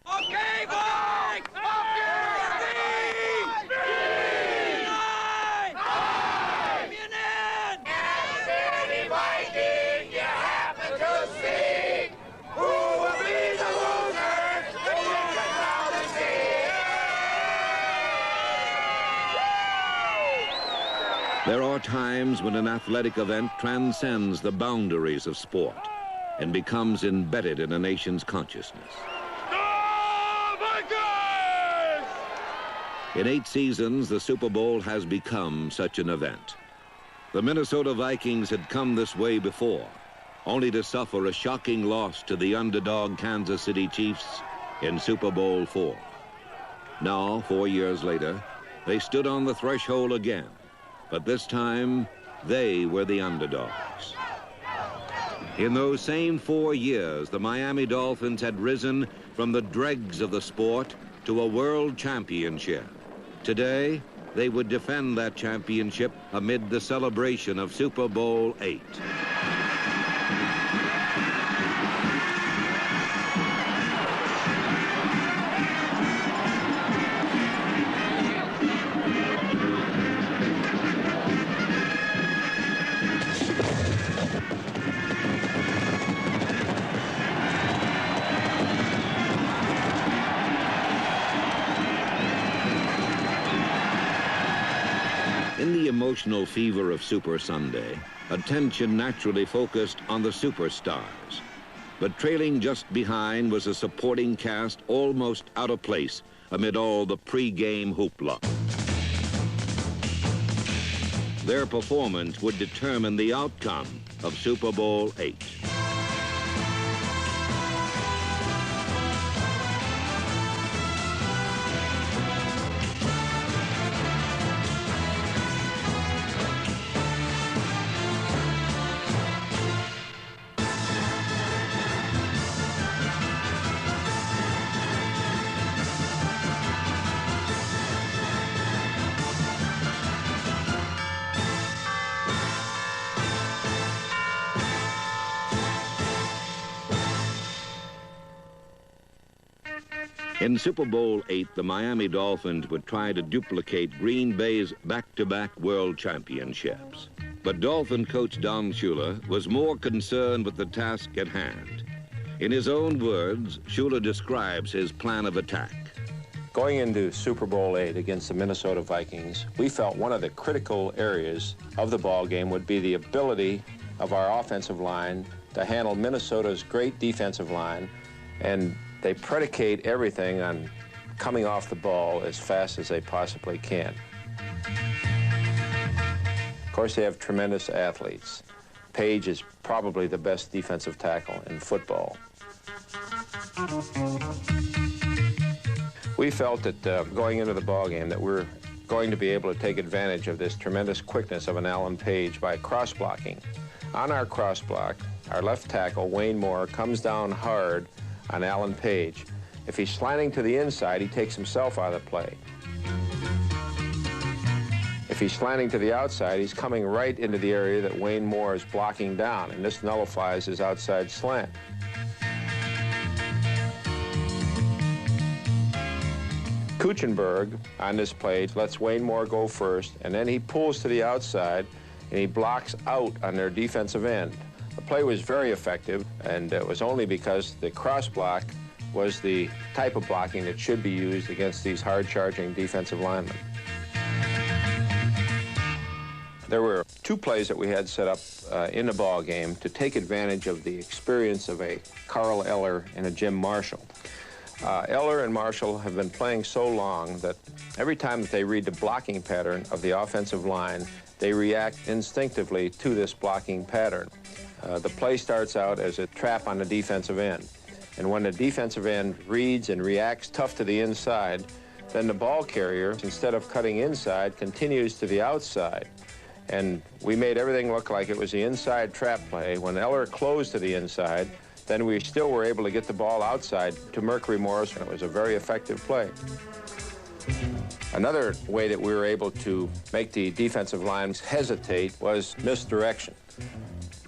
Okay, boys! There are times when an athletic event transcends the boundaries of sport and becomes embedded in a nation's consciousness. In 8 seasons, the Super Bowl has become such an event. The Minnesota Vikings had come this way before, only to suffer a shocking loss to the underdog Kansas City Chiefs in Super Bowl IV. Now, 4 years later, they stood on the threshold again, but this time, they were the underdogs. In those same 4 years, the Miami Dolphins had risen from the dregs of the sport to a world championship. Today, they would defend that championship amid the celebration of Super Bowl VIII. In the emotional fever of Super Sunday, attention naturally focused on the superstars. But trailing just behind was a supporting cast almost out of place amid all the pre-game hoopla. Their performance would determine the outcome of Super Bowl VIII. In Super Bowl VIII, the Miami Dolphins would try to duplicate Green Bay's back-to-back world championships. But Dolphin coach Don Shula was more concerned with the task at hand. In his own words, Shula describes his plan of attack. Going into Super Bowl VIII against the Minnesota Vikings, we felt one of the critical areas of the ball game would be the ability of our offensive line to handle Minnesota's great defensive line, and they predicate everything on coming off the ball as fast as they possibly can. Of course, they have tremendous athletes. Page is probably the best defensive tackle in football. We felt that going into the ball game that we're going to be able to take advantage of this tremendous quickness of an Alan Page by cross-blocking. On our cross-block, our left tackle, Wayne Moore, comes down hard on Alan Page. If he's slanting to the inside, he takes himself out of the play. If he's slanting to the outside, he's coming right into the area that Wayne Moore is blocking down, and this nullifies his outside slant. Kuchenberg, on this play, lets Wayne Moore go first, and then he pulls to the outside, and he blocks out on their defensive end. The play was very effective, and it was only because the cross block was the type of blocking that should be used against these hard-charging defensive linemen. There were 2 plays that we had set up in the ball game to take advantage of the experience of a Carl Eller and a Jim Marshall. Eller and Marshall have been playing so long that every time that they read the blocking pattern of the offensive line, they react instinctively to this blocking pattern. The play starts out as a trap on the defensive end. And when the defensive end reads and reacts tough to the inside, then the ball carrier, instead of cutting inside, continues to the outside. And we made everything look like it was the inside trap play. When Eller closed to the inside, then we still were able to get the ball outside to Mercury Morris, and it was a very effective play. Another way that we were able to make the defensive lines hesitate was misdirection.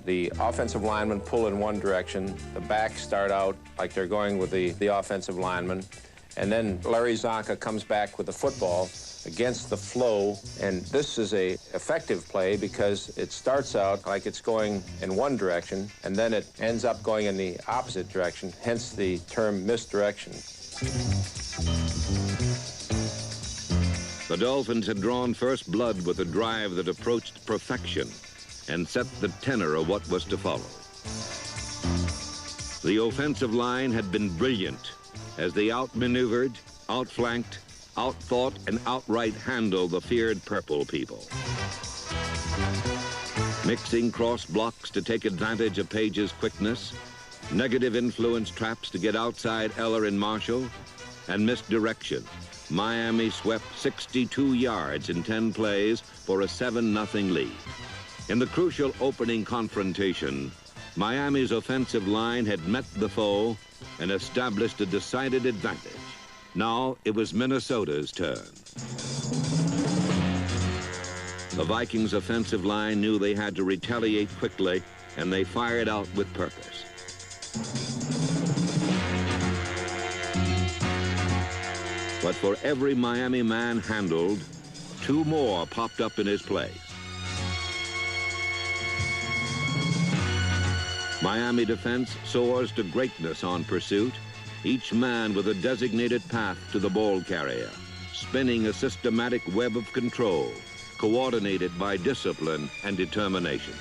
The offensive linemen pull in one direction. The backs start out like they're going with the offensive linemen. And then Larry Zonka comes back with the football against the flow. And this is a effective play because it starts out like it's going in one direction, and then it ends up going in the opposite direction, hence the term misdirection. The Dolphins had drawn first blood with a drive that approached perfection and set the tenor of what was to follow. The offensive line had been brilliant as they outmaneuvered, outflanked, outthought, and outright handled the feared purple people. Mixing cross blocks to take advantage of Page's quickness, negative influence traps to get outside Eller and Marshall, and misdirection, Miami swept 62 yards in 10 plays for a 7-0 lead. In the crucial opening confrontation, Miami's offensive line had met the foe and established a decided advantage. Now it was Minnesota's turn. The Vikings' offensive line knew they had to retaliate quickly, and they fired out with purpose. But for every Miami man handled, 2 more popped up in his place. Miami defense soars to greatness on pursuit, each man with a designated path to the ball carrier, spinning a systematic web of control, coordinated by discipline and determination.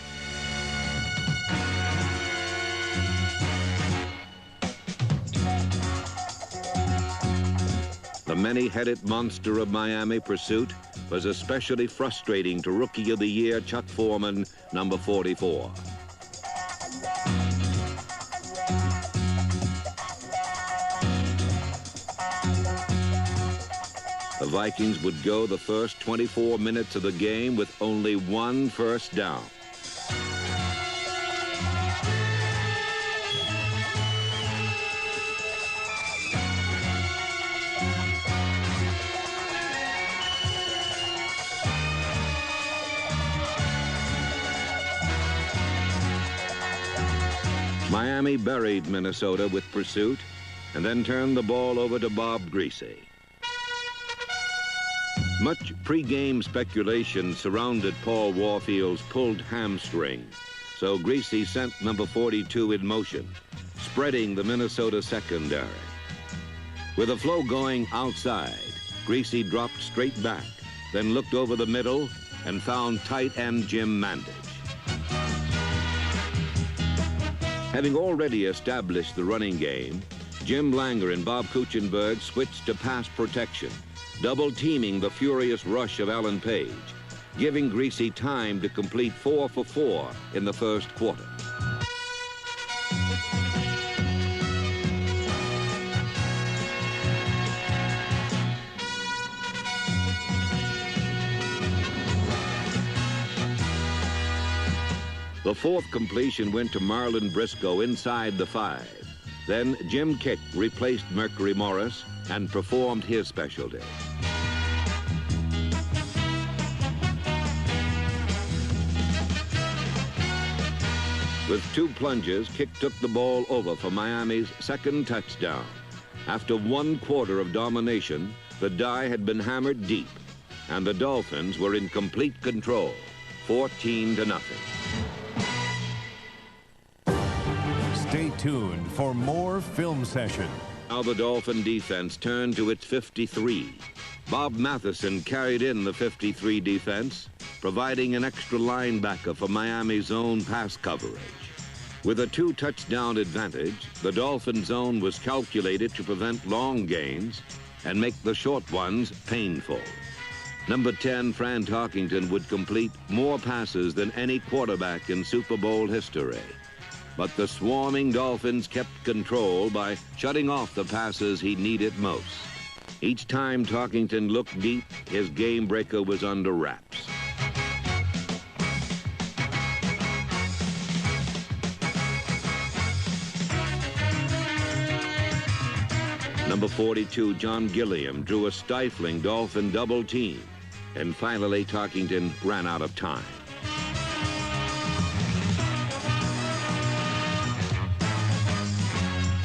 The many-headed monster of Miami pursuit was especially frustrating to Rookie of the Year Chuck Foreman, number 44. The Vikings would go the first 24 minutes of the game with only 1 first down. Miami buried Minnesota with pursuit and then turned the ball over to Bob Griese. Much pre-game speculation surrounded Paul Warfield's pulled hamstring, so Griese sent number 42 in motion, spreading the Minnesota secondary. With the flow going outside, Griese dropped straight back, then looked over the middle and found tight end Jim Mandich. Having already established the running game, Jim Langer and Bob Kuchenberg switched to pass protection, double-teaming the furious rush of Alan Page, giving Griese time to complete 4 for 4 in the first quarter. The 4th completion went to Marlon Briscoe inside the 5. Then Jim Kick replaced Mercury Morris and performed his specialty. With 2 plunges, Kick took the ball over for Miami's 2nd touchdown. After 1 quarter of domination, the die had been hammered deep, and the Dolphins were in complete control, 14-0. Stay tuned for more Film Session. Now the Dolphin defense turned to its 53. Bob Matheson carried in the 53 defense, providing an extra linebacker for Miami's zone pass coverage. With a 2-touchdown advantage, the Dolphin zone was calculated to prevent long gains and make the short ones painful. Number 10, Fran Tarkington, would complete more passes than any quarterback in Super Bowl history. But the swarming Dolphins kept control by shutting off the passes he needed most. Each time Tarkington looked deep, his game breaker was under wraps. Number 42, John Gilliam, drew a stifling Dolphin double team, and finally Tarkington ran out of time.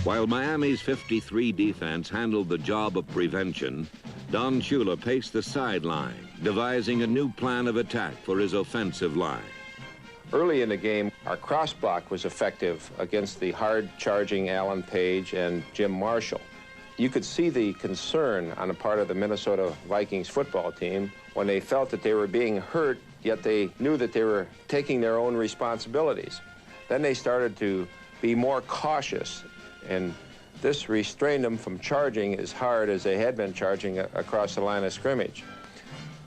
While Miami's 53 defense handled the job of prevention, Don Shula paced the sideline, devising a new plan of attack for his offensive line. Early in the game, our cross block was effective against the hard-charging Alan Page and Jim Marshall. You could see the concern on the part of the Minnesota Vikings football team when they felt that they were being hurt, yet they knew that they were taking their own responsibilities. Then they started to be more cautious, and this restrained them from charging as hard as they had been charging across the line of scrimmage.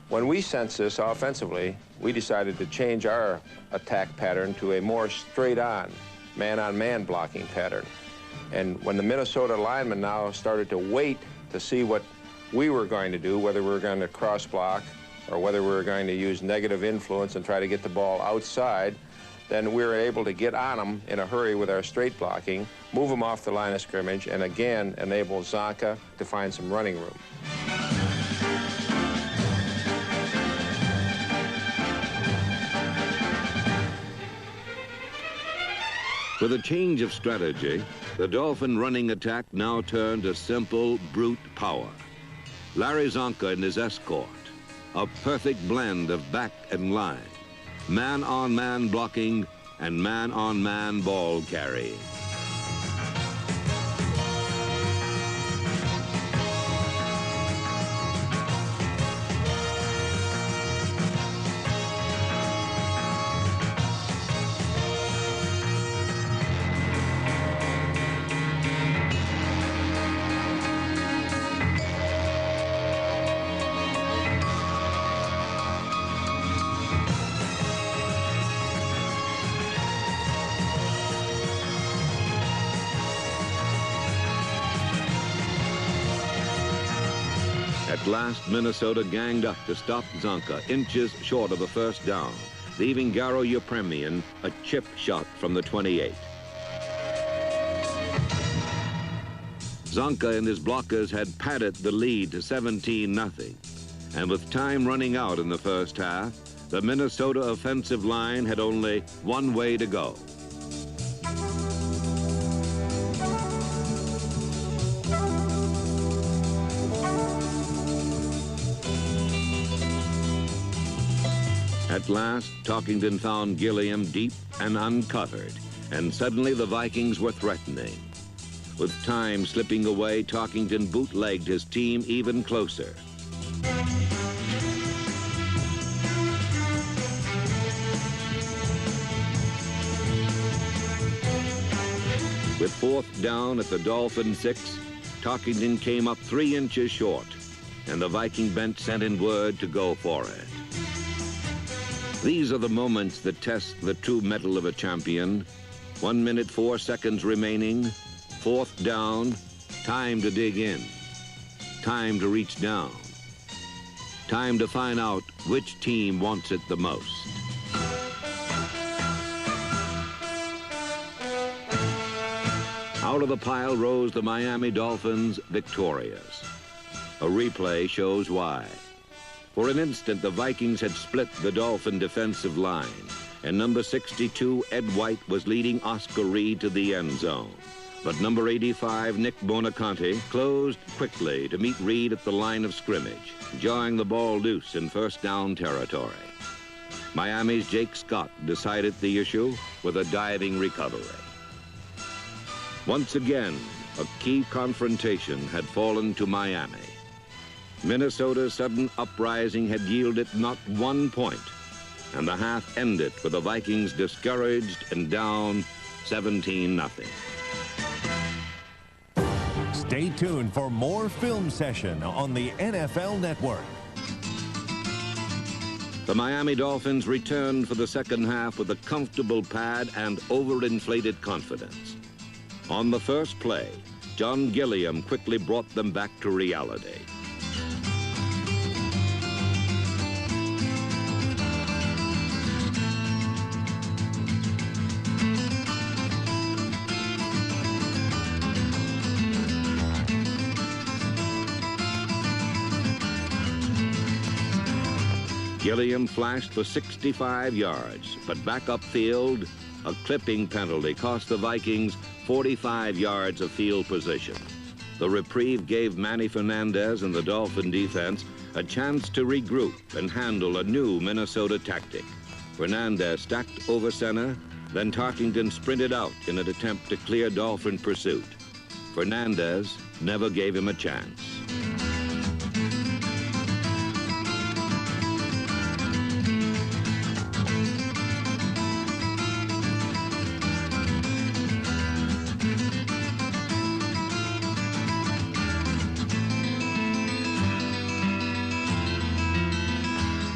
When we sensed this offensively, we decided to change our attack pattern to a more straight-on, man-on-man blocking pattern. And when the Minnesota linemen now started to wait to see what we were going to do, whether we were going to cross block or whether we were going to use negative influence and try to get the ball outside, then we were able to get on them in a hurry with our straight blocking, move them off the line of scrimmage, and again enable Zonka to find some running room. With a change of strategy, the Dolphin running attack now turned to simple, brute power. Larry Zonka and his escort, a perfect blend of back and line, man-on-man blocking and man-on-man ball carrying. At last, Minnesota ganged up to stop Zonka, inches short of a first down, leaving Garo Yepremian a chip shot from the 28. Zonka and his blockers had padded the lead to 17-0, and with time running out in the first half, the Minnesota offensive line had only one way to go. At last, Talkington found Gilliam deep and uncovered, and suddenly the Vikings were threatening. With time slipping away, Talkington bootlegged his team even closer. With fourth down at the Dolphin 6, Talkington came up 3 inches short, and the Viking bench sent in word to go for it. These are the moments that test the true mettle of a champion. 1 minute, 4 seconds remaining, fourth down, time to dig in, time to reach down, time to find out which team wants it the most. Out of the pile rose the Miami Dolphins victorious. A replay shows why. For an instant, the Vikings had split the Dolphin defensive line, and number 62, Ed White, was leading Oscar Reed to the end zone. But number 85, Nick Bonaconte, closed quickly to meet Reed at the line of scrimmage, jawing the ball loose in first down territory. Miami's Jake Scott decided the issue with a diving recovery. Once again, a key confrontation had fallen to Miami. Minnesota's sudden uprising had yielded not 1 point, and the half ended with the Vikings discouraged and down 17-0. Stay tuned for more Film Session on the NFL Network. The Miami Dolphins returned for the second half with a comfortable pad and overinflated confidence. On the first play, John Gilliam quickly brought them back to reality. Gilliam flashed for 65 yards, but back upfield, a clipping penalty cost the Vikings 45 yards of field position. The reprieve gave Manny Fernandez and the Dolphin defense a chance to regroup and handle a new Minnesota tactic. Fernandez stacked over center, then Tarkington sprinted out in an attempt to clear Dolphin pursuit. Fernandez never gave him a chance.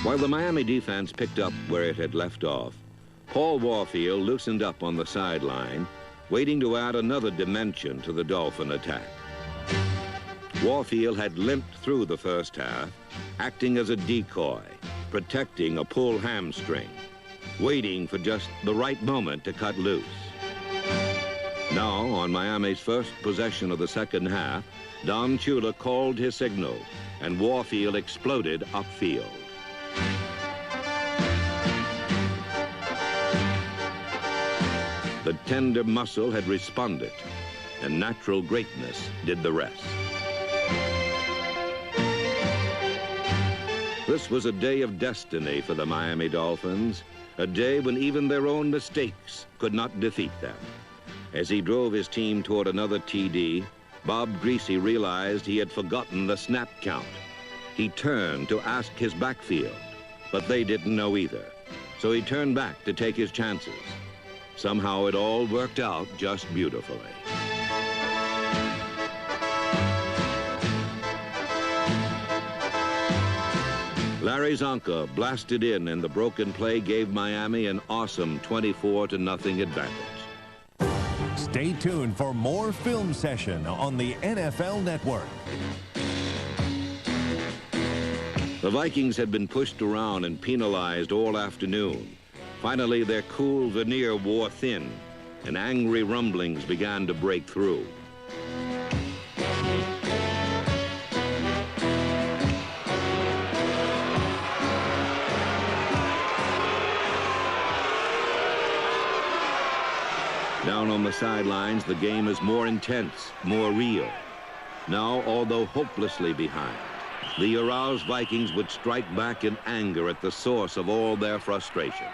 While the Miami defense picked up where it had left off, Paul Warfield loosened up on the sideline, waiting to add another dimension to the Dolphin attack. Warfield had limped through the first half, acting as a decoy, protecting a pulled hamstring, waiting for just the right moment to cut loose. Now, on Miami's first possession of the second half, Don Shula called his signal, and Warfield exploded upfield. The tender muscle had responded, and natural greatness did the rest. This was a day of destiny for the Miami Dolphins, a day when even their own mistakes could not defeat them. As he drove his team toward another TD, Bob Greasy realized he had forgotten the snap count. He turned to ask his backfield, but they didn't know either, so he turned back to take his chances. Somehow it all worked out just beautifully. Larry Zonka blasted in, and the broken play gave Miami an awesome 24-0 advantage. Stay tuned for more Film Session on the NFL Network. The Vikings had been pushed around and penalized all afternoon. Finally, their cool veneer wore thin, and angry rumblings began to break through. Down on the sidelines, the game is more intense, more real. Now, although hopelessly behind, the aroused Vikings would strike back in anger at the source of all their frustrations.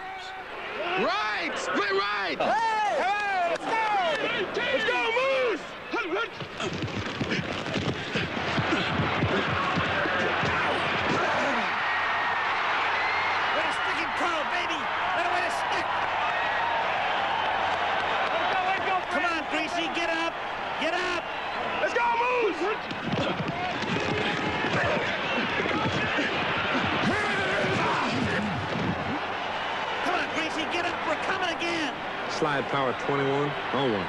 Right! Split right! Hey! Hey! Let's go! Let's go, Moose! Way to stick him, Carl, baby! That way to stick! Let's go! Come on, Greasy, get up! Get up! Let's go, Moose! Get up, we're coming again. Slide power 21 on one.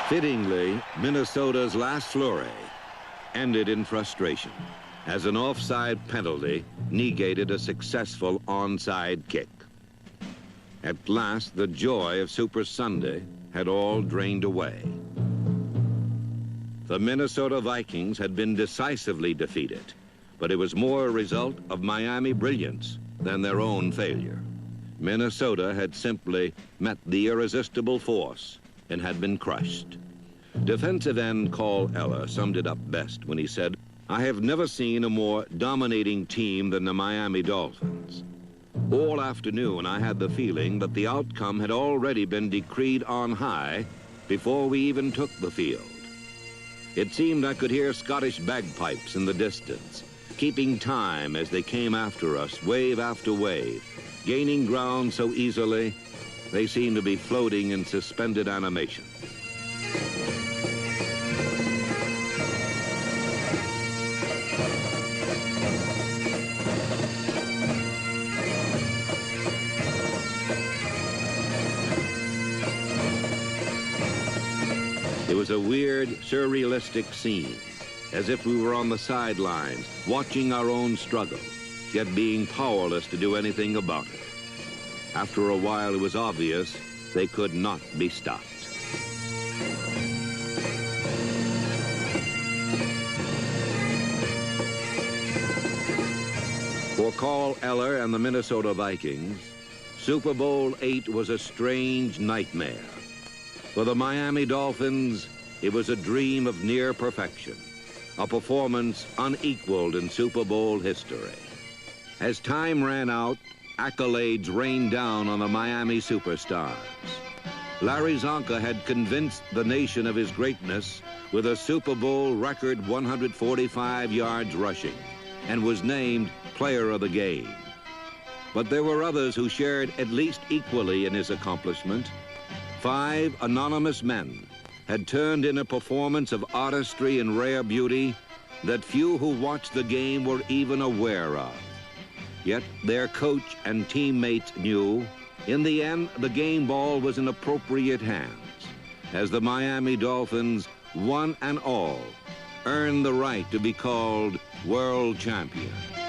Fittingly, Minnesota's last flurry ended in frustration, as an offside penalty negated a successful onside kick. At last, the joy of Super Sunday had all drained away. The Minnesota Vikings had been decisively defeated, but it was more a result of Miami brilliance than their own failure. Minnesota had simply met the irresistible force and had been crushed. Defensive end Carl Eller summed it up best when he said, "I have never seen a more dominating team than the Miami Dolphins. All afternoon, I had the feeling that the outcome had already been decreed on high before we even took the field. It seemed I could hear Scottish bagpipes in the distance, keeping time as they came after us, wave after wave, gaining ground so easily, they seemed to be floating in suspended animation. It was a weird, surrealistic scene, as if we were on the sidelines, watching our own struggle, yet being powerless to do anything about it. After a while, it was obvious they could not be stopped. For Carl Eller and the Minnesota Vikings, Super Bowl VIII was a strange nightmare. For the Miami Dolphins, it was a dream of near perfection, a performance unequaled in Super Bowl history. As time ran out, accolades rained down on the Miami superstars. Larry Zonka had convinced the nation of his greatness with a Super Bowl record 145 yards rushing and was named Player of the Game. But there were others who shared at least equally in his accomplishment. 5 anonymous men had turned in a performance of artistry and rare beauty that few who watched the game were even aware of. Yet their coach and teammates knew, in the end, the game ball was in appropriate hands, as the Miami Dolphins, one and all, earned the right to be called world champions.